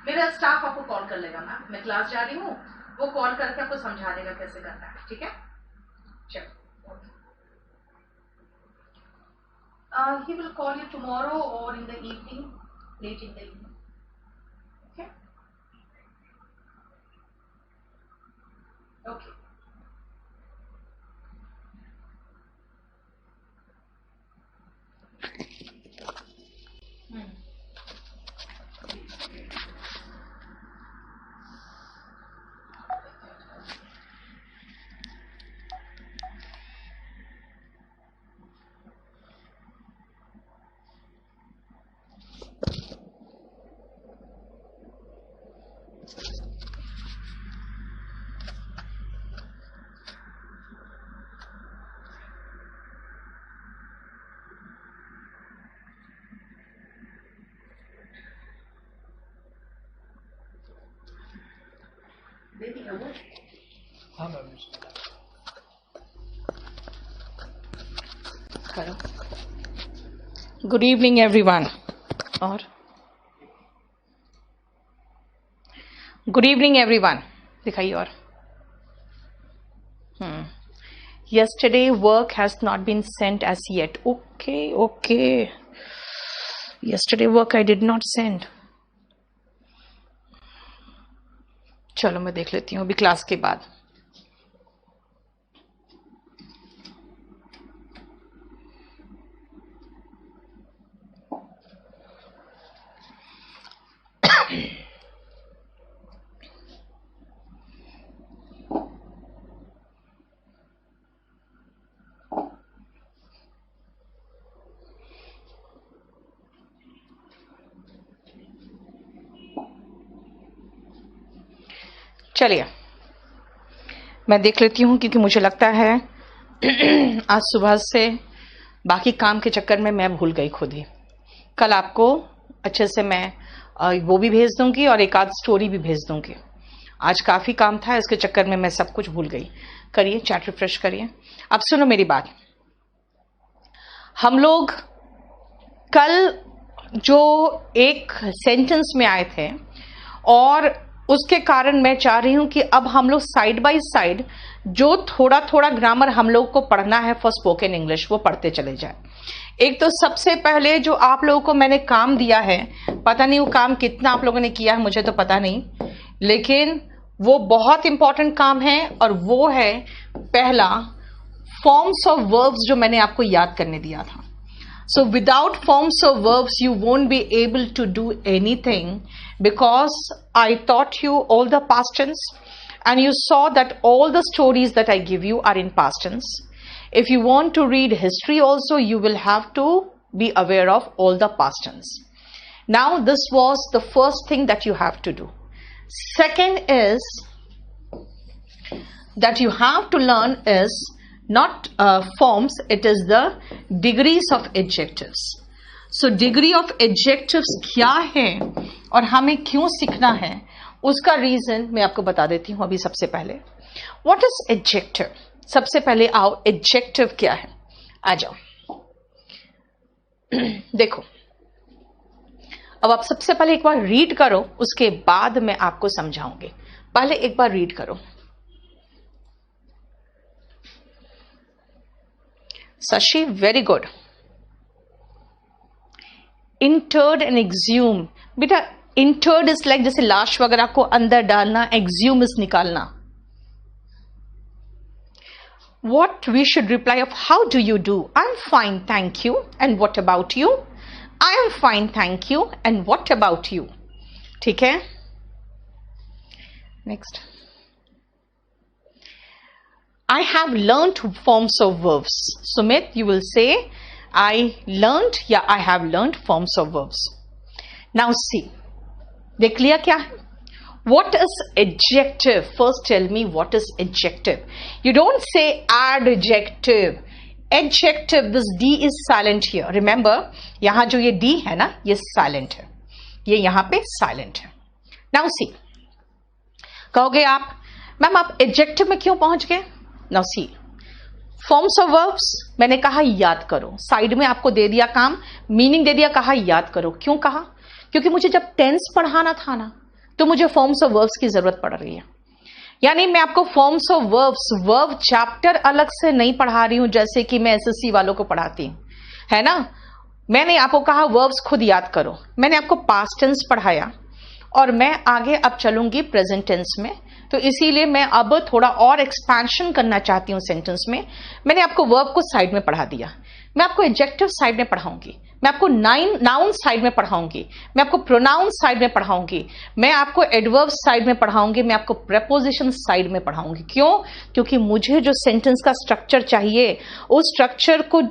मेरा स्टाफ आपको कॉल कर लेगा मैम, मैं क्लास जा रही हूँ, वो कॉल करके आपको समझा देगा कैसे करना है, ठीक है? चलो, he will call you tomorrow or in the evening, late in the evening. Okay? Okay. हाँ मैम करो। Good evening everyone. और गुड इवनिंग एवरीवन दिखाइए। और yesterday work has not been sent as yet. Okay, yesterday work I did not send. चलो मैं देख लेती हूँ अभी क्लास के बाद। चलिए मैं देख लेती हूँ, क्योंकि मुझे लगता है आज सुबह से बाकी काम के चक्कर में मैं भूल गई खुद ही। कल आपको अच्छे से मैं वो भी भेज दूंगी और एक आध स्टोरी भी भेज दूंगी। आज काफ़ी काम था, इसके चक्कर में मैं सब कुछ भूल गई। करिए चैट रिफ्रेश करिए। अब सुनो मेरी बात। हम लोग कल जो एक सेंटेंस में आए थे, और उसके कारण मैं चाह रही हूं कि अब हम लोग साइड बाय साइड जो थोड़ा थोड़ा ग्रामर हम लोग को पढ़ना है फॉर स्पोकन इंग्लिश, वो पढ़ते चले जाए। एक तो सबसे पहले जो आप लोगों को मैंने काम दिया है, पता नहीं वो काम कितना आप लोगों ने किया है, मुझे तो पता नहीं, लेकिन वो बहुत इंपॉर्टेंट काम है, और वो है पहला फॉर्म्स ऑफ वर्ब्स जो मैंने आपको याद करने दिया था। So without forms of verbs, you won't be able to do anything, because I taught you all the past tense, and you saw that all the stories that I give you are in past tense. If you want to read history also, you will have to be aware of all the past tense. Now, this was the first thing that you have to do. Second is that you have to learn is not forms, it is the degrees of adjectives. So degree of adjectives क्या है और हमें क्यों सीखना है, उसका reason मैं आपको बता देती हूँ अभी। सबसे पहले what is adjective? सबसे पहले आओ, adjective क्या है, आ जाओ। देखो, अब आप सबसे पहले एक बार रीड करो, उसके बाद मैं आपको समझाऊंगी। पहले एक बार रीड करो। Sashi, very good. Interred and exhume. बेटा interred is like जैसे लाश वगैरह को अंदर डालना, exhume is निकालना। What we should reply of how do you do? I'm fine, thank you. And what about you? I am fine, thank you. And what about you? ठीक है? Next. I have learnt forms of verbs. Sumit, you will say, I learnt, या I have learnt forms of verbs. Now see, देख लिया क्या है? What is adjective? First tell me what is adjective. You don't say adjective. Adjective, this D is silent here. Remember, यहाँ जो ये D है ना, ये silent है. ये यहाँ पे silent है. Now see, कहोगे आप, मैम आप adjective में क्यों पहुंच गए? Now see, forms of verbs मैंने कहा याद करो। साइड में आपको दे दिया काम, मीनिंग दे दिया, कहा याद करो। क्यों कहा? क्योंकि मुझे जब टेंस पढ़ाना था ना, तो मुझे फॉर्म्स ऑफ वर्ब्स की जरूरत पड़ रही है। यानी मैं आपको forms of verbs verb chapter अलग से नहीं पढ़ा रही हूं जैसे कि मैं एसएससी वालों को पढ़ाती हूं, है ना। मैंने आपको कहा वर्ब्स खुद याद करो, मैंने आपको पास्ट टेंस पढ़ाया और मैं आगे अब चलूंगी प्रेजेंट टेंस में, तो इसीलिए मैं अब थोड़ा और एक्सपेंशन करना चाहती हूं सेंटेंस में। मैंने आपको वर्ब को साइड में पढ़ा दिया, मैं आपको एडजेक्टिव साइड में पढ़ाऊंगी, मैं आपको नाउन साइड में पढ़ाऊंगी, मैं आपको प्रोनाउन साइड में पढ़ाऊंगी, मैं आपको एडवर्ब साइड में पढ़ाऊंगी, मैं आपको प्रेपोजिशन साइड में पढ़ाऊंगी। क्यों? क्योंकि मुझे जो सेंटेंस का स्ट्रक्चर चाहिए उस स्ट्रक्चर को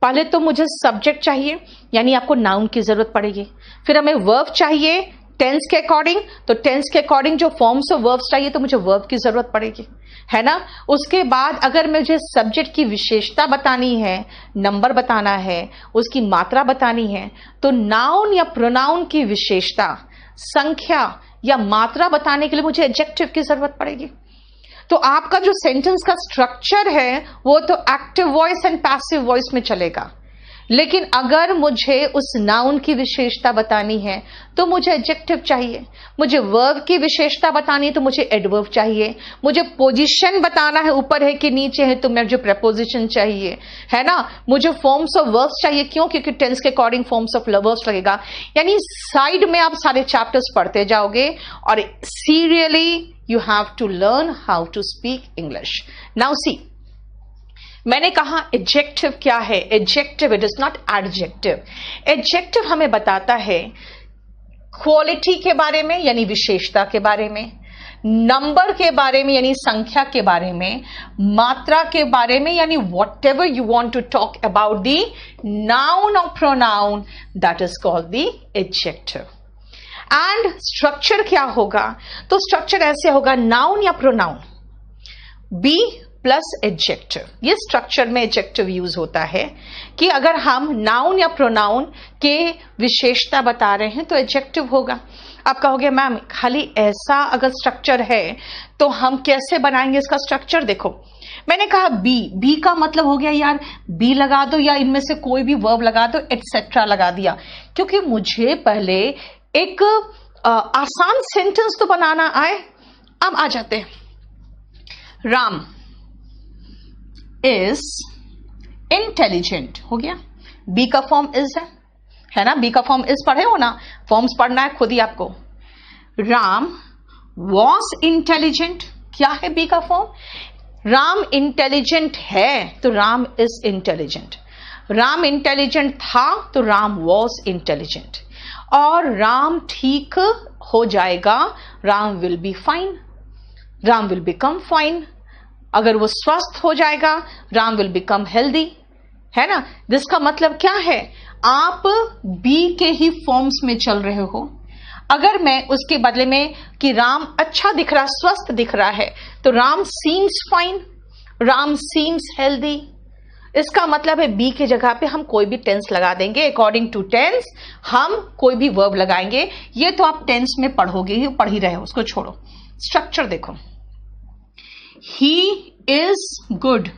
पहले तो मुझे सब्जेक्ट चाहिए, यानी आपको नाउन की जरूरत पड़ेगी, फिर हमें वर्ब चाहिए टेंस के अकॉर्डिंग, तो टेंस के अकॉर्डिंग जो फॉर्म्स ऑफ वर्ब्स चाहिए तो मुझे वर्ब की जरूरत पड़ेगी, है ना। उसके बाद अगर मुझे सब्जेक्ट की विशेषता बतानी है, नंबर बताना है, उसकी मात्रा बतानी है, तो नाउन या प्रोनाउन की विशेषता, संख्या या मात्रा बताने के लिए मुझे एडजेक्टिव की जरूरत पड़ेगी। तो आपका जो सेंटेंस का स्ट्रक्चर है वो तो active voice and passive voice में चलेगा, लेकिन अगर मुझे उस नाउन की विशेषता बतानी है तो मुझे एडजेक्टिव चाहिए, मुझे वर्ब की विशेषता बतानी है तो मुझे एडवर्ब चाहिए, मुझे पोजीशन बताना है ऊपर है कि नीचे है तो मुझे प्रेपोजिशन चाहिए, है ना। मुझे फॉर्म्स ऑफ वर्ब्स चाहिए, क्यों? क्योंकि टेंस के अकॉर्डिंग फॉर्म्स ऑफ वर्ब्स लगेगा। यानी साइड में आप सारे चैप्टर्स पढ़ते जाओगे और seriously you have to learn how to speak English. Now see, मैंने कहा एडजेक्टिव क्या है? Adjective it is not adjective. Adjective हमें बताता है क्वालिटी के बारे में यानी विशेषता के बारे में, नंबर के बारे में यानी संख्या के बारे में, मात्रा के बारे में यानी whatever you want to talk about the noun और pronoun, that is called the adjective. And structure क्या होगा? तो स्ट्रक्चर ऐसे होगा, नाउन या प्रोनाउन बी प्लस एडजेक्टिव। ये स्ट्रक्चर में एडजेक्टिव यूज होता है कि अगर हम नाउन या प्रोनाउन के विशेषता बता रहे हैं तो एडजेक्टिव होगा। आप कहोगे मैम खाली ऐसा अगर स्ट्रक्चर है तो हम कैसे बनाएंगे इसका स्ट्रक्चर? देखो, मैंने कहा बी का मतलब हो गया यार बी लगा दो या इनमें से कोई भी वर्ब लगा दो, एटसेट्रा लगा दिया, क्योंकि मुझे पहले एक आसान सेंटेंस तो बनाना आए। अब आ जाते हैं, राम इज इंटेलिजेंट हो गया, बी का फॉर्म इज है ना, बी का फॉर्म इज पढ़े हो ना, फॉर्म्स पढ़ना है खुद ही आपको। राम वॉज इंटेलिजेंट, क्या है बी का फॉर्म? राम इंटेलिजेंट है तो Ram is intelligent, Ram intelligent था तो राम वॉज इंटेलिजेंट, और राम ठीक हो जाएगा, Ram will be fine, Ram will become fine, अगर वो स्वस्थ हो जाएगा राम विल बिकम हेल्दी, है ना। जिसका मतलब क्या है, आप बी के ही फॉर्म्स में चल रहे हो। अगर मैं उसके बदले में कि राम अच्छा दिख रहा, स्वस्थ दिख रहा है, तो Ram seems fine, Ram seems healthy, इसका मतलब है बी की जगह पे हम कोई भी टेंस लगा देंगे, अकॉर्डिंग टू टेंस हम कोई भी वर्ब लगाएंगे। ये तो आप टेंस में पढ़ोगे, पढ़ ही रहे हो, उसको छोड़ो। स्ट्रक्चर देखो, he is good,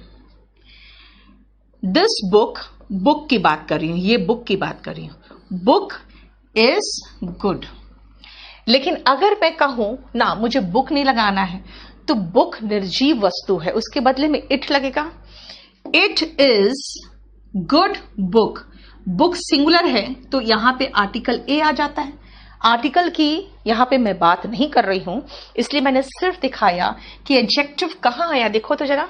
this book, book की बात कर रही हूं, ये बुक की बात कर रही हूं, बुक इज गुड। लेकिन अगर मैं कहूं ना मुझे बुक नहीं लगाना है तो बुक निर्जीव वस्तु है, उसके बदले में इट लगेगा, it is good book. Book singular है तो यहां पे आर्टिकल ए आ जाता है। आर्टिकल की यहां पे मैं बात नहीं कर रही हूं, इसलिए मैंने सिर्फ दिखाया कि एडजेक्टिव कहां आया। देखो तो जरा,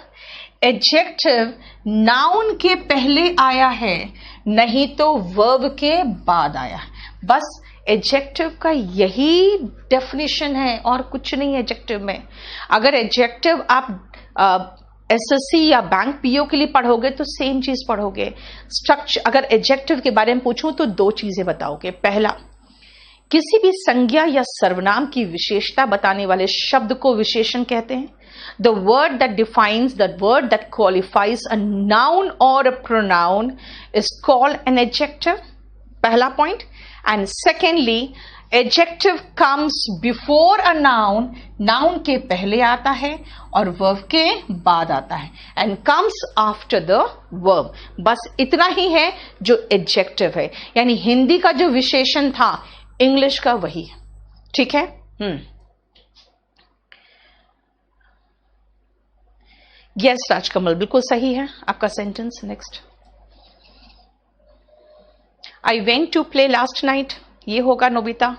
एडजेक्टिव नाउन के पहले आया है, नहीं तो वर्ब के बाद आया है। बस एडजेक्टिव का यही डेफिनेशन है और कुछ नहीं है एडजेक्टिव में। अगर एडजेक्टिव आप एसएससी या बैंक पीओ के लिए पढ़ोगे तो सेम चीज पढ़ोगे। स्ट्रक्चर, अगर एडजेक्टिव के बारे में पूछूं तो दो चीजें बताओगे। पहला, किसी भी संज्ञा या सर्वनाम की विशेषता बताने वाले शब्द को विशेषण कहते हैं। The word that defines, the word that qualifies a noun और a pronoun is called an adjective, पहला point. And secondly, adjective comes before a noun, noun के पहले आता है और वर्ब के बाद आता है, and comes after the verb. बस इतना ही है जो एडजेक्टिव है, यानी हिंदी का जो विशेषण था इंग्लिश का वही, ठीक है। यस राजकमल, बिल्कुल सही है आपका सेंटेंस। Next, I went to play last night, ये होगा नोबिता।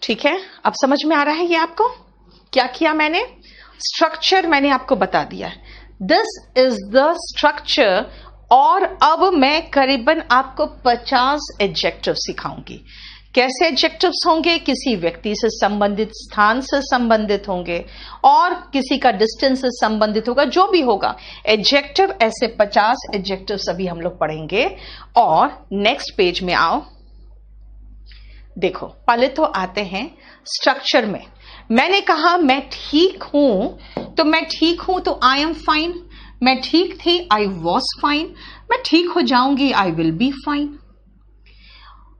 ठीक है, अब समझ में आ रहा है ये आपको क्या किया मैंने? स्ट्रक्चर मैंने आपको बता दिया है, दिस इज द स्ट्रक्चर। और अब मैं करीबन आपको 50 एडजेक्टिव सिखाऊंगी। कैसे एडजेक्टिव्स होंगे? किसी व्यक्ति से संबंधित, स्थान से संबंधित होंगे और किसी का डिस्टेंस से संबंधित होगा, जो भी होगा एडजेक्टिव। ऐसे 50 एडजेक्टिव सभी हम लोग पढ़ेंगे। और नेक्स्ट पेज में आओ, देखो पहले तो आते हैं स्ट्रक्चर में। मैंने कहा मैं ठीक हूं, तो मैं ठीक हूं तो आई एम फाइन। मैं ठीक थी, आई वॉज फाइन। मैं ठीक हो जाऊंगी, आई विल बी फाइन।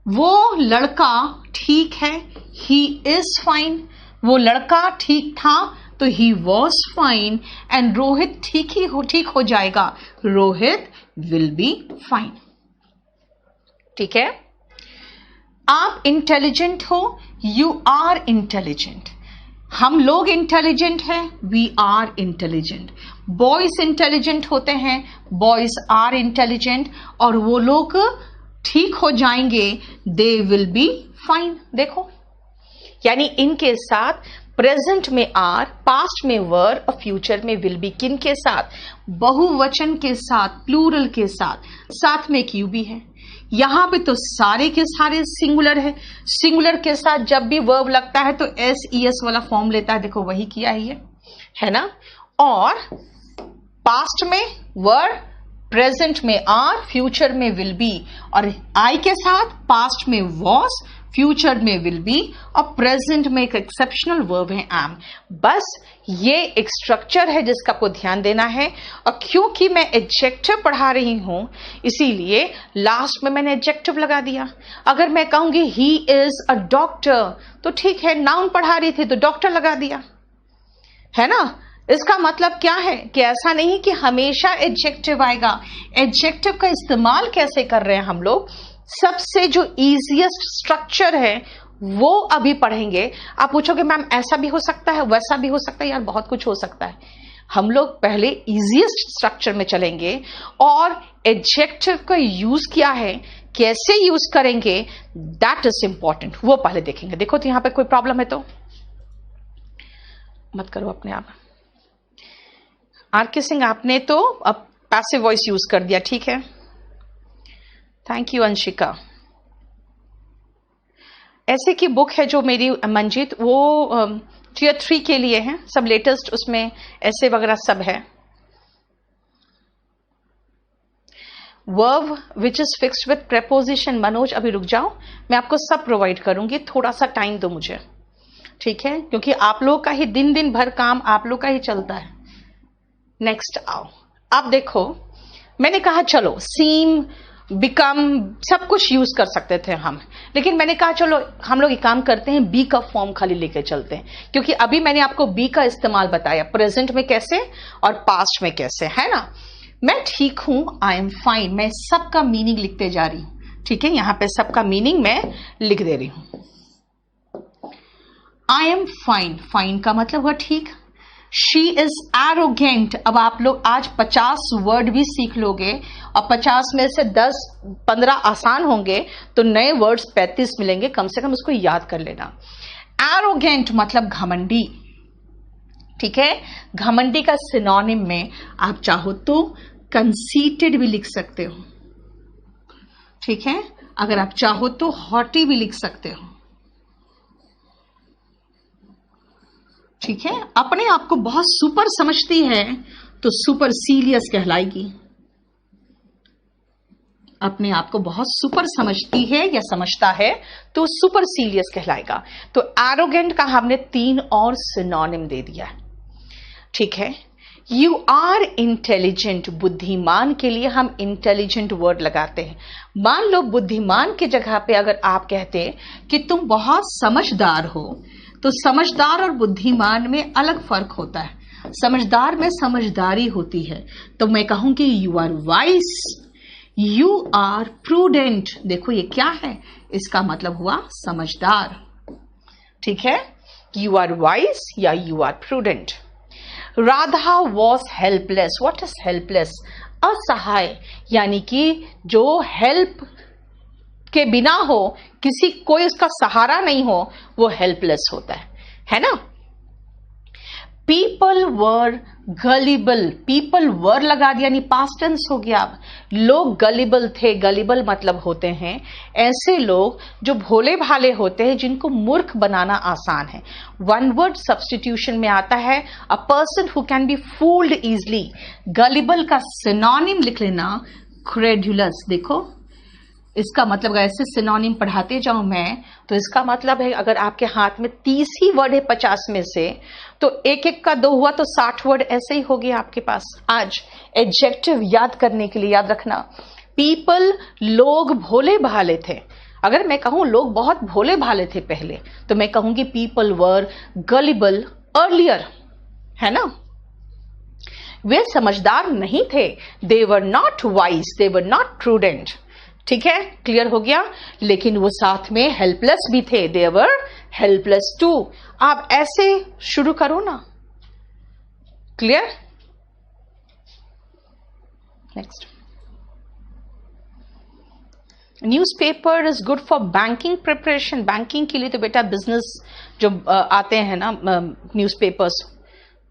वो लड़का ठीक है, ही इज फाइन। वो लड़का ठीक था तो he was fine. And Rohit ठीक हो जाएगा, रोहित विल बी फाइन। ठीक है, आप इंटेलिजेंट हो, यू आर इंटेलिजेंट। हम लोग इंटेलिजेंट हैं, we are intelligent. Boys intelligent होते हैं, बॉयज आर इंटेलिजेंट। और वो लोग ठीक हो जाएंगे, दे विल बी फाइन। देखो, यानी इनके साथ प्रेजेंट में आर, पास्ट में वर और फ्यूचर में विल बी। किन के साथ? बहुवचन के साथ, प्लूरल के साथ, साथ में एक यू भी है। यहां पे तो सारे के सारे सिंगुलर है। सिंगुलर के साथ जब भी वर्ब लगता है तो एस ई एस वाला फॉर्म लेता है। देखो वही किया है ना। और पास्ट में वर, प्रेजेंट में आर, फ्यूचर में विल बी। और आई के साथ पास्ट में वॉज, फ्यूचर में विल बी और प्रेजेंट में एक एक्सेप्शनल वर्ब है एम। बस ये एक स्ट्रक्चर है जिसका आपको ध्यान देना है। और क्योंकि मैं एडजेक्टिव पढ़ा रही हूं इसीलिए लास्ट में मैंने एडजेक्टिव लगा दिया। अगर मैं कहूंगी ही इज अ डॉक्टर तो ठीक है, नाउन पढ़ा रही थी तो डॉक्टर लगा दिया, है ना। इसका मतलब क्या है कि ऐसा नहीं कि हमेशा एडजेक्टिव आएगा। एडजेक्टिव का इस्तेमाल कैसे कर रहे हैं हम लोग, सबसे जो इजीएस्ट स्ट्रक्चर है वो अभी पढ़ेंगे। आप पूछोगे मैम ऐसा भी हो सकता है, वैसा भी हो सकता है। यार बहुत कुछ हो सकता है। हम लोग पहले इजीएस्ट स्ट्रक्चर में चलेंगे और एडजेक्टिव का यूज क्या है, कैसे यूज करेंगे, दैट इज इंपॉर्टेंट, वो पहले देखेंगे। देखो तो यहां पे कोई प्रॉब्लम है तो मत करो अपने आप। आर.के. सिंह, आपने तो अब पैसिव वॉइस यूज कर दिया, ठीक है, थैंक यू। अंशिका, ऐसे की बुक है जो मेरी मंजीत, वो टियर 3 के लिए है, सब लेटेस्ट उसमें ऐसे वगैरह सब है। Verb which is fixed with preposition. Manoj अभी रुक जाओ, मैं आपको सब प्रोवाइड करूंगी, थोड़ा सा टाइम दो मुझे, ठीक है, क्योंकि आप लोग का ही दिन भर काम आप लोग का ही चलता है। नेक्स्ट आओ, आप देखो मैंने कहा चलो सीम, बिकम सब कुछ यूज कर सकते थे हम, लेकिन मैंने कहा चलो हम लोग एक काम करते हैं, बी का फॉर्म खाली लेके चलते हैं, क्योंकि अभी मैंने आपको बी का इस्तेमाल बताया, प्रेजेंट में कैसे और पास्ट में कैसे, है ना। मैं ठीक हूं, आई एम फाइन, मैं सबका मीनिंग लिखते जा रही हूं, ठीक है, यहां पे सबका मीनिंग मैं लिख दे रही हूं। आई एम फाइन, फाइन का मतलब हुआ ठीक। शी इज एरोगेंट, अब आप लोग आज 50 वर्ड भी सीख लोगे और 50 में से 10-15 आसान होंगे तो नए वर्ड्स 35 मिलेंगे, कम से कम उसको याद कर लेना। एरोगेंट मतलब घमंडी, ठीक है, घमंडी का सिनोनिम में आप चाहो तो कंसीटेड भी लिख सकते हो, ठीक है, अगर आप चाहो तो हॉटी भी लिख सकते हो, ठीक है। अपने आप को बहुत सुपर समझती है तो सुपर सीरियस कहलाएगी। अपने आप को बहुत सुपर समझती है या समझता है तो सुपर सीरियस कहलाएगा। तो एरोगेंट का हमने 3 और सिनोनिम दे दिया, ठीक है। यू आर इंटेलिजेंट, बुद्धिमान के लिए हम इंटेलिजेंट वर्ड लगाते हैं। मान लो बुद्धिमान की जगह पे अगर आप कहते कि तुम बहुत समझदार हो, तो समझदार और बुद्धिमान में अलग फर्क होता है। समझदार में समझदारी होती है, तो मैं कहूंगी you are wise, you are prudent. देखो ये क्या है, इसका मतलब हुआ समझदार, ठीक है, यू आर वाइज या you are prudent. Radha was helpless. What is helpless? असहाय, यानी कि जो हेल्प के बिना हो, किसी कोई उसका सहारा नहीं हो, वो हेल्पलेस होता है ना. People were gullible. People were लगा दिया, यानी पास्ट टेंस हो गया. लोग गलिबल थे. गलिबल मतलब होते हैं ऐसे लोग जो भोले भाले होते हैं, जिनको मूर्ख बनाना आसान है. वन वर्ड सब्स्टिट्यूशन में आता है a person who can be fooled easily. Gullible का सिनोनिम लिख लेना क्रेडुलस. देखो इसका मतलब ऐसे सिनोनिम पढ़ाते जाऊं मैं, तो इसका मतलब है अगर आपके हाथ में 30 ही वर्ड है 50 में से, तो एक एक का 2 हुआ तो 60 वर्ड ऐसे ही हो गया आपके पास. आज एडजेक्टिव याद करने के लिए याद रखना, पीपल लोग भोले भाले थे. अगर मैं कहूं लोग बहुत भोले भाले थे पहले, तो मैं कहूंगी पीपल वर गलिबल अर्लियर, है ना. वे समझदार नहीं थे. They were not wise, they were not prudent. ठीक है, क्लियर हो गया. लेकिन वो साथ में हेल्पलेस भी थे. They were helpless to. आप ऐसे शुरू करो ना. Clear? Next. Newspaper is good for banking preparation. Banking के लिए तो बेटा बिजनेस जो आते हैं ना न्यूज़पेपर्स,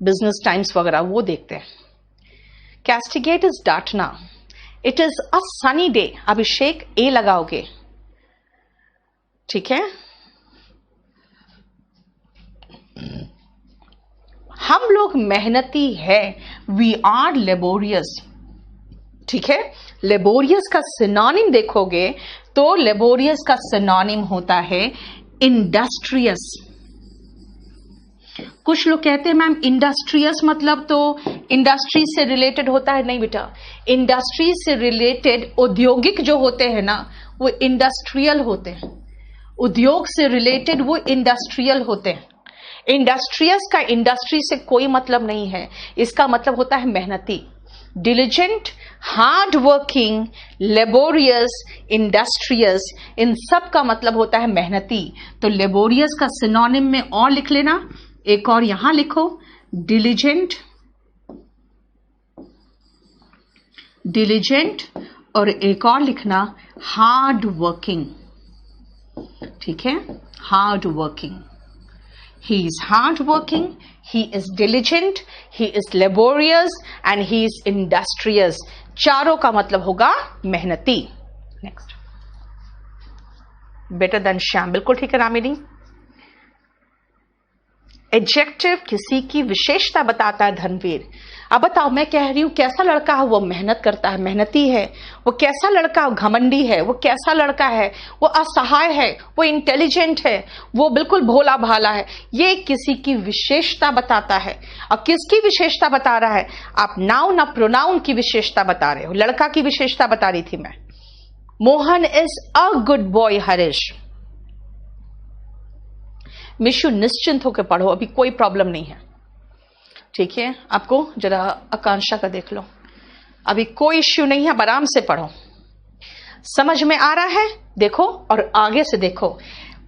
बिजनेस टाइम्स वगैरह, वो देखते हैं. कैस्टिगेट इज डांटना. It is a sunny day. Abhishek a लगाओगे. ठीक है. हम लोग मेहनती है. We are laborious. ठीक है. लेबोरियस का सिनोनिम देखोगे तो लेबोरियस का सिनोनिम होता है इंडस्ट्रियस. कुछ लोग कहते हैं मैम इंडस्ट्रियस मतलब तो इंडस्ट्री से रिलेटेड होता है. नहीं बेटा, इंडस्ट्री से रिलेटेड औद्योगिक जो होते हैं ना, वो इंडस्ट्रियल होते हैं. उद्योग से रिलेटेड वो इंडस्ट्रियल होते हैं. इंडस्ट्रियस का इंडस्ट्री से कोई मतलब नहीं है. इसका मतलब होता है मेहनती. Diligent, hard working, laborious, industrious, इन सब का मतलब होता है मेहनती. तो लेबोरियस का सिनोनिम में और लिख लेना, एक और यहां लिखो, डिलिजेंट, डिलिजेंट, और एक और लिखना हार्ड वर्किंग. ठीक है, hard working. He is hardworking, he is diligent, he is laborious and he is industrious. चारों का मतलब होगा मेहनती. नेक्स्ट. Better than Shyam. बिल्कुल ठीक है रामिनी. एडजेक्टिव किसी की विशेषता बताता है धनवीर. अब बताओ, मैं कह रही हूं कैसा लड़का है, वो मेहनत करता है, मेहनती है. वो कैसा लड़का घमंडी है, वो कैसा लड़का है, वो असहाय है, वो इंटेलिजेंट है, वो बिल्कुल भोला भाला है. ये किसी की विशेषता बताता है. और किसकी विशेषता बता रहा है? आप नाउन ना प्रोनाउन की विशेषता बता रहे हो. लड़का की विशेषता बता रही थी मैं. Mohan is a good boy. Harish. Mishu निश्चिंत होकर पढ़ो, अभी कोई प्रॉब्लम नहीं है. ठीक है, आपको जरा आकांक्षा का देख लो, अभी कोई इश्यू नहीं है, आराम से पढ़ो. समझ में आ रहा है? देखो और आगे से देखो.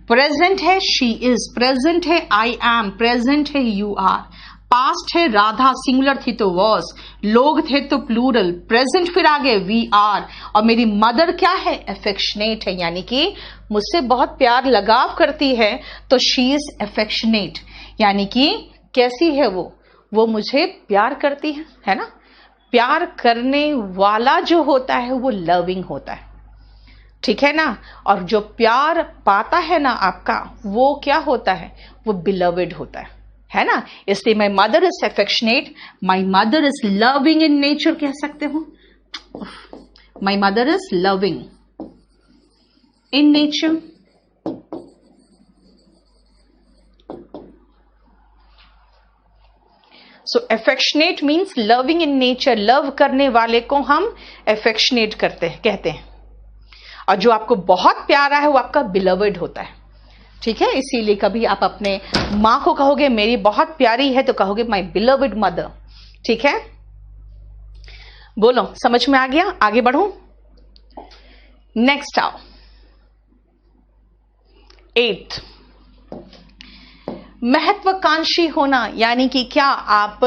प्रेजेंट है शी इज, प्रेजेंट है आई एम, प्रेजेंट है यू आर, पास्ट है राधा सिंगुलर थी तो वॉज, लोग थे तो प्लूरल, प्रेजेंट फिर आगे वी आर, और मेरी मदर क्या है? एफेक्शनेट है, यानी कि मुझसे बहुत प्यार लगाव करती है, तो शी इज एफेक्शनेट. यानी कि कैसी है वो मुझे प्यार करती है ना. प्यार करने वाला जो होता है वो लविंग होता है. ठीक है ना. और जो प्यार पाता है ना आपका, वो क्या होता है? वो बिलवेड होता है ना. इसलिए my mother is affectionate, my mother is loving in nature कह सकते हो. My mother is loving in nature. So affectionate means loving in nature. Love करने वाले को हम एफेक्शनेट कहते हैं. और जो आपको बहुत प्यारा है वो आपका बिलवेड होता है. ठीक है, इसीलिए कभी आप अपने मां को कहोगे मेरी बहुत प्यारी है, तो कहोगे माई बिलवेड मदर. ठीक है, बोलो समझ में आ गया? आगे बढ़ो. नेक्स्ट आओ. 8th, महत्वाकांक्षी होना. यानी कि क्या आप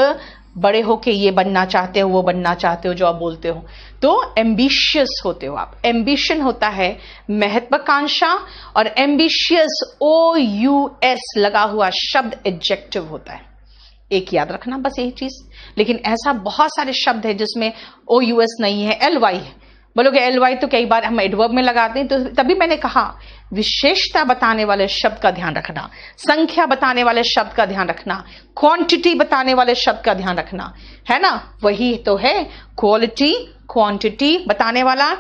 बड़े होके ये बनना चाहते हो, वो बनना चाहते हो जो आप बोलते हो, तो एम्बिशियस होते हो आप। एम्बिशन होता है महत्वाकांक्षा, और एम्बिशियस OUS लगा हुआ शब्द एडजेक्टिव होता है। एक याद रखना बस यही चीज। लेकिन ऐसा बहुत सारे शब्द है जिसमें OUS नहीं है, LY है। बोलोगे LY तो कई बार हम एडवर्ब में लगाते हैं, तो तभी मैंने कहा विशेषता बताने वाले शब्द का ध्यान रखना, संख्या बताने वाले शब्द का ध्यान रखना, क्वांटिटी बताने वाले शब्द का ध्यान रखना, है ना। वही तो है क्वालिटी, क्वांटिटी बताने वाला,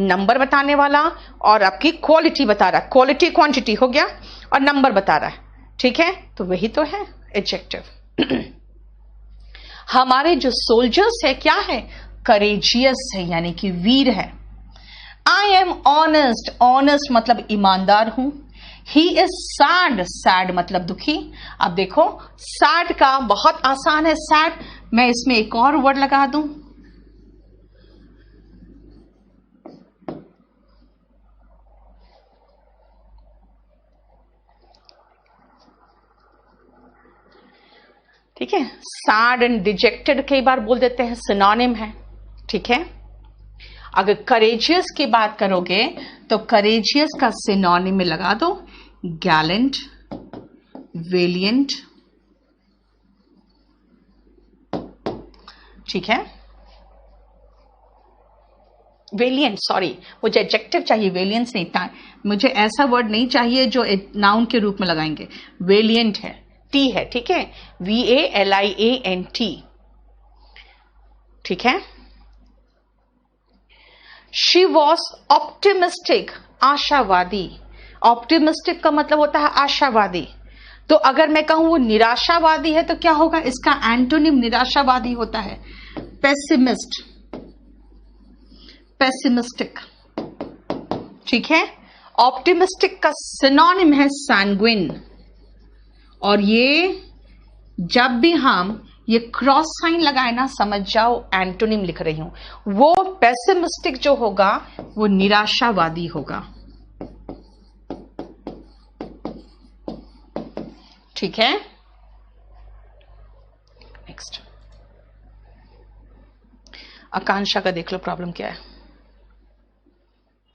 नंबर बताने वाला, और आपकी क्वालिटी बता रहा है। क्वालिटी क्वांटिटी हो गया, और नंबर बता रहा है, ठीक है। तो वही तो है एडजेक्टिव। हमारे जो सोल्जर्स है क्या है, करेजियस है, यानी कि वीर है। आई एम ऑनेस्ट, ऑनेस्ट मतलब ईमानदार हूं। ही इज सैड, सैड मतलब दुखी। अब देखो सैड का बहुत आसान है, सैड। मैं इसमें एक और वर्ड लगा दूं, ठीक है। सैड एंड डिजेक्टेड कई बार बोल देते हैं, सिनोनिम है, ठीक है। अगर करेजियस की बात करोगे तो करेजियस का सिनोनिम में लगा दो गैलेंट, वेलिएंट, ठीक है। वेलिएंट, सॉरी, मुझे एडजेक्टिव चाहिए, वेलिएंट नहीं था। मुझे ऐसा वर्ड नहीं चाहिए जो नाउन के रूप में लगाएंगे। वेलिएंट है, टी है, ठीक है, VALIANT, ठीक है। शी वॉज ऑप्टिमिस्टिक, आशावादी। ऑप्टिमिस्टिक का मतलब होता है आशावादी। तो अगर मैं कहूं वो निराशावादी है तो क्या होगा, इसका एंटोनिम निराशावादी होता है पेसिमिस्ट, पेसिमिस्टिक, ठीक है। ऑप्टिमिस्टिक का सिनोनिम है सैंग्विन। और ये जब भी हम ये क्रॉस साइन लगाए ना, समझ जाओ एंटोनिम लिख रही हूं। वो पेसिमिस्टिक जो होगा वो निराशावादी होगा, ठीक है। नेक्स्ट, आकांक्षा का देख लो प्रॉब्लम क्या है।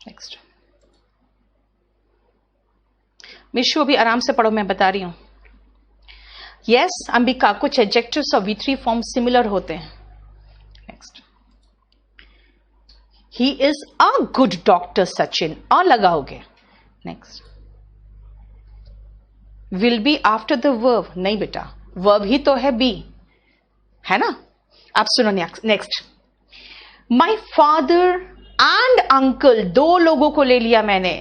नेक्स्ट, मिशु अभी आराम से पढ़ो, मैं बता रही हूं। यस अंबिका, कुछ एडजेक्टिव्स और V3 फॉर्म सिमिलर होते हैं। Next, he is a good doctor Sachin, a लगाओगे। Next, will be after the verb, नहीं बेटा, वर्ब ही तो है बी, है ना। आप सुनो next, my father and uncle, दो लोगों को ले लिया मैंने।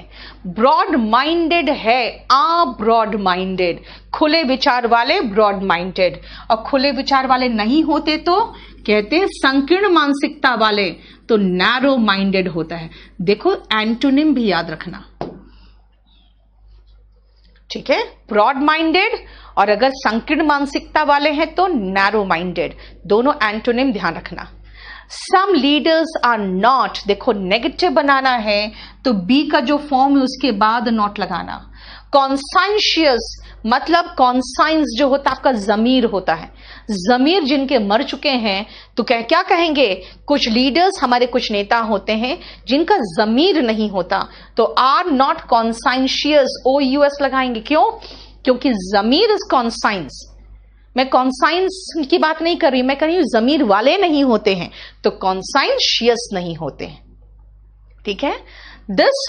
ब्रॉड माइंडेड है, ब्रॉड माइंडेड, खुले विचार वाले, ब्रॉड माइंडेड। और खुले विचार वाले नहीं होते तो कहते हैं संकीर्ण मानसिकता वाले, तो नैरो माइंडेड होता है। देखो एंटोनिम भी याद रखना, ठीक है। ब्रॉड माइंडेड, और अगर संकीर्ण मानसिकता वाले हैं तो नैरो माइंडेड, दोनों एंटोनिम ध्यान रखना। सम लीडर्स आर नॉट, देखो नेगेटिव बनाना है तो बी का जो फॉर्म है उसके बाद नॉट लगाना। कॉन्साइंशियस मतलब कॉन्साइंस जो होता है आपका जमीर होता है, जमीर जिनके मर चुके हैं तो क्या कहेंगे, कुछ लीडर्स हमारे कुछ नेता होते हैं जिनका जमीर नहीं होता, तो आर नॉट कॉन्साइंशियस, OUS लगाएंगे। क्यों? क्योंकि जमीर इज कॉन्साइंस। मैं कॉन्साइंस की बात नहीं कर रही, मैं कह रही हूं जमीर वाले नहीं होते हैं तो कॉन्साइंशियस नहीं होते हैं, ठीक है। दिस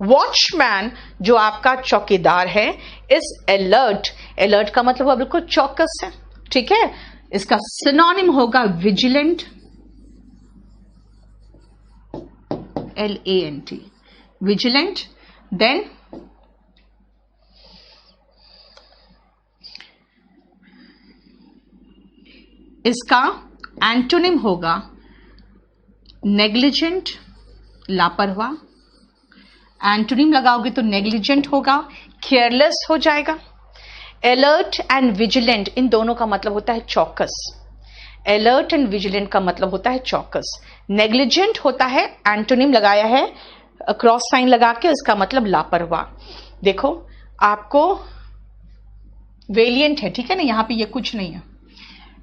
वॉचमैन जो आपका चौकीदार है इज अलर्ट, अलर्ट का मतलब वो बिल्कुल चौकस है, ठीक है। इसका सिनोनिम होगा विजिलेंट, LANT, विजिलेंट। देन इसका एंटोनिम होगा नेग्लिजेंट, लापरवाह। एंटोनिम लगाओगे तो नेग्लिजेंट होगा, केयरलेस हो जाएगा। अलर्ट एंड विजिलेंट, इन दोनों का मतलब होता है चौकस। अलर्ट एंड विजिलेंट का मतलब होता है चौकस। नेग्लिजेंट होता है, एंटोनिम लगाया है क्रॉस साइन लगा के, इसका मतलब लापरवाह। देखो आपको वेलिएंट है, ठीक है ना, यहां पे ये कुछ नहीं है।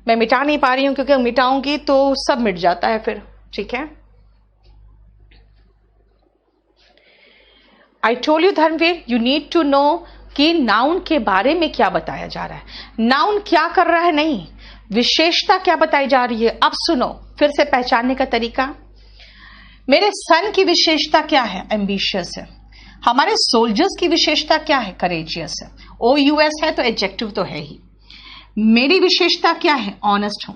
मैं मिटा नहीं पा रही हूं क्योंकि मिटाऊंगी तो सब मिट जाता है फिर, ठीक है। I told you Dharmveer, you need to know कि नाउन के बारे में क्या बताया जा रहा है, नाउन क्या कर रहा है, नहीं विशेषता क्या बताई जा रही है। अब सुनो फिर से पहचानने का तरीका। मेरे सन की विशेषता क्या है, एम्बिशियस है। हमारे सोल्जर्स की विशेषता क्या है, करेजियस है। OUS है तो एडजेक्टिव तो है ही। मेरी विशेषता क्या है, ऑनेस्ट हूं।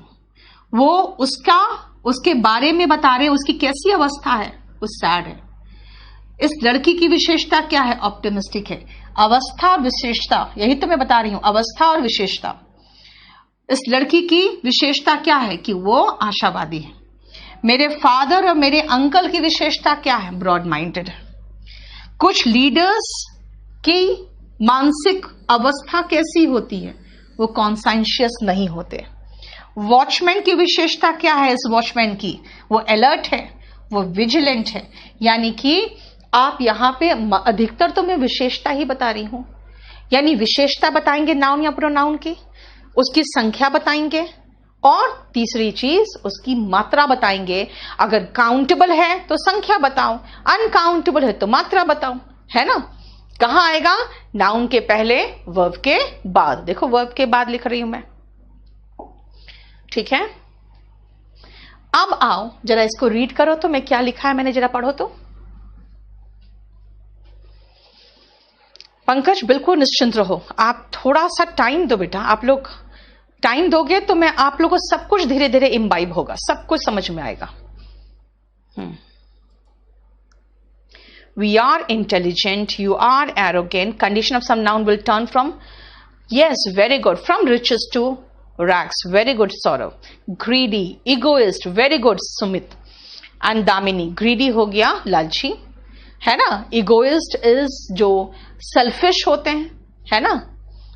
वो उसके बारे में बता रहे हैं, उसकी कैसी अवस्था है, वो सैड है। इस लड़की की विशेषता क्या है, ऑप्टिमिस्टिक है। अवस्था और विशेषता, यही तो मैं बता रही हूं, अवस्था और विशेषता। इस लड़की की विशेषता क्या है कि वो आशावादी है। मेरे फादर और मेरे अंकल की विशेषता क्या है, ब्रॉड माइंडेड है। कुछ लीडर्स की मानसिक अवस्था कैसी होती है, वो कॉन्साइंशियस नहीं होते। वॉचमैन की विशेषता क्या है, इस वॉचमैन की, वो अलर्ट है, वो विजिलेंट है। यानी कि आप यहां पे अधिकतर तो मैं विशेषता ही बता रही हूं, यानी विशेषता बताएंगे नाउन या प्रोनाउन की, उसकी संख्या बताएंगे और तीसरी चीज उसकी मात्रा बताएंगे। अगर काउंटेबल है तो संख्या बताओ, अनकाउंटेबल है तो मात्रा बताओ, है ना। कहां आएगा, नाउन के पहले, वर्ब के बाद। देखो वर्ब के बाद लिख रही हूं मैं, ठीक है। अब आओ जरा इसको रीड करो तो मैं क्या लिखा है मैंने, जरा पढ़ो तो। पंकज बिल्कुल निश्चिंत रहो, आप थोड़ा सा टाइम दो बेटा। आप लोग टाइम दोगे तो मैं आप लोगों को सब कुछ धीरे धीरे इम्बाइब होगा, सब कुछ समझ में आएगा। We are intelligent, you are arrogant. Condition of some noun will turn from, yes, very good, from riches to rags. Very good, Saurav. Greedy, egoist, very good, Sumit. And Damini, greedy हो गया लालची, है ना। egoist is जो selfish होते हैं, है ना।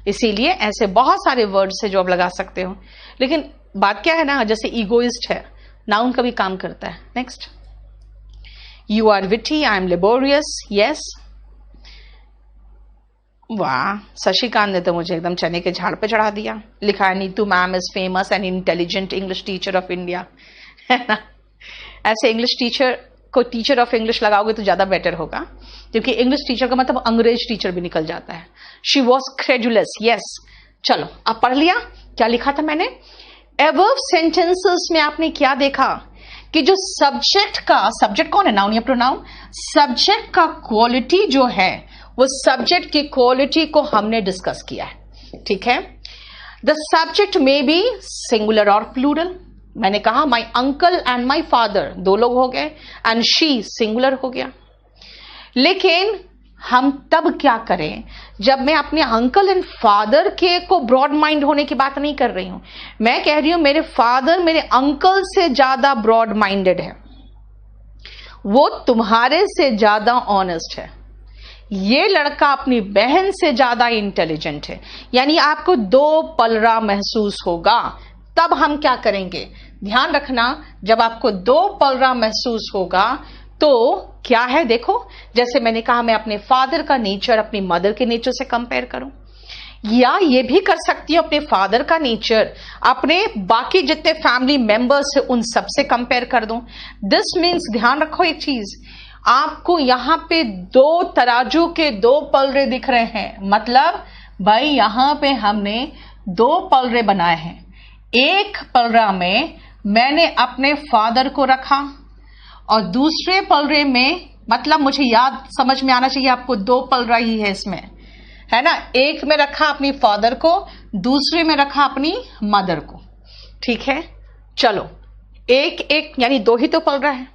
इसीलिए ऐसे बहुत सारे वर्ड्स है जो आप लगा सकते हो, लेकिन बात क्या है ना, जैसे egoist है, नाउन का भी काम करता है। Next, You are witty, I am laborious, yes. वाह, शशिकांत ने तो मुझे एकदम चने के झाड़ पे चढ़ा दिया। लिखा है Neetu ma'am is famous and intelligent English teacher of India, है ना। ऐसे इंग्लिश टीचर को टीचर ऑफ इंग्लिश लगाओगे तो ज्यादा बेटर होगा, क्योंकि इंग्लिश टीचर का मतलब अंग्रेज टीचर भी निकल जाता है। She was credulous, yes. चलो अब पढ़ लिया, क्या लिखा था मैंने। एबव सेंटेंसेस में आपने क्या देखा कि जो सब्जेक्ट कौन है, नाउन या प्रोनाउन, सब्जेक्ट का क्वालिटी जो है वो सब्जेक्ट की क्वालिटी को हमने डिस्कस किया है, ठीक है। द सब्जेक्ट में बी सिंगुलर और प्लूरल। मैंने कहा my uncle and my father, दो लोग हो गए, एंड शी सिंगुलर हो गया। लेकिन हम तब क्या करें जब मैं अपने अंकल एंड फादर के को ब्रॉड माइंड होने की बात नहीं कर रही हूं, मैं कह रही हूं मेरे फादर मेरे अंकल से ज्यादा ब्रॉड माइंडेड है, वो तुम्हारे से ज्यादा ऑनेस्ट है, ये लड़का अपनी बहन से ज्यादा इंटेलिजेंट है। यानी आपको दो पलरा महसूस होगा। तब हम क्या करेंगे, ध्यान रखना, जब आपको दो पलरा महसूस होगा तो क्या है, देखो जैसे मैंने कहा मैं अपने फादर का नेचर अपनी मदर के नेचर से कंपेयर करूं, या ये भी कर सकती हूं अपने फादर का नेचर अपने बाकी जितने फैमिली मेंबर्स है उन सब से कंपेयर कर दूं। दिस मीन्स, ध्यान रखो एक चीज, आपको यहां पे दो तराजू के दो पलरे दिख रहे हैं। मतलब भाई यहां पे हमने दो पलरे बनाए हैं। एक पलरा में मैंने अपने फादर को रखा और दूसरे पलरे में, मतलब मुझे याद समझ में आना चाहिए आपको, दो पलरा ही है इसमें, है ना। एक में रखा अपनी फादर को, दूसरे में रखा अपनी मदर को, ठीक है। चलो एक एक यानी दो ही तो पलरा है,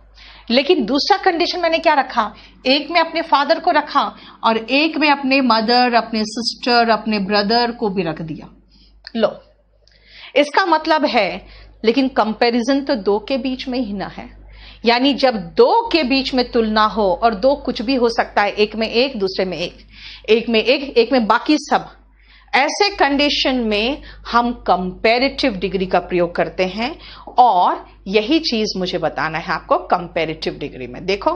लेकिन दूसरा कंडीशन मैंने क्या रखा, एक में अपने फादर को रखा और एक में अपने मदर, अपने सिस्टर, अपने ब्रदर को भी रख दिया। लो, इसका मतलब है, लेकिन कंपैरिजन तो दो के बीच में ही ना है। यानी जब दो के बीच में तुलना हो, और दो कुछ भी हो सकता है, एक में एक, दूसरे में एक, एक में एक में बाकी सब, ऐसे कंडीशन में हम कंपैरेटिव डिग्री का प्रयोग करते हैं। और यही चीज मुझे बताना है आपको कंपैरेटिव डिग्री में। देखो